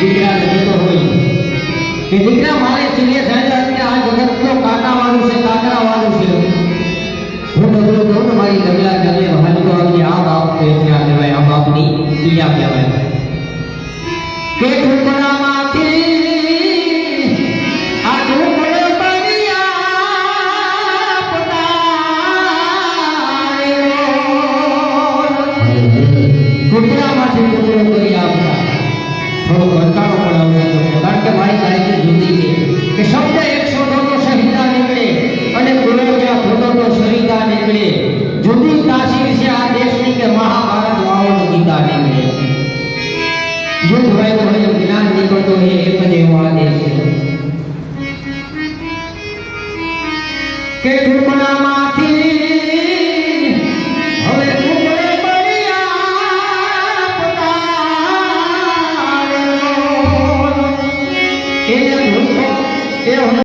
દીકરાને કહેતો હોય કે દીકરા મારે ચીલે થાય કે આ જગતનો કાંટાવાળું છે કાંકરાવાળું છે હું ડગલું કહું ને મારી ડગલા ડગલે હાલતો આવજે આ બાપ વેદના કહેવાય આ બાપની પીડા કહેવાય કે ટુકડામાંથી આ ટુકડો બન્યા ટુકડામાંથી ટુકડો કરી આપતા થોડો ઘટાડો પણ આવતો કારણ કે મારી તારીખ જુદી છે કે શબ્દ 100 તો સહિતા નીકળે અને ગુરુજા ફોટો તો સહિતા નીકળે જુદી તાસીર છે આ દેશની કે મહાભારત વાળો ગીતા નીકળે યુદ્ધ હોય તો જ્ઞાન નીકળતો એ એક જ એવો આદેશ છે કે ટુકડામાંથી હવે ટુકડે બન્યા પતારો એને ભૂખો એ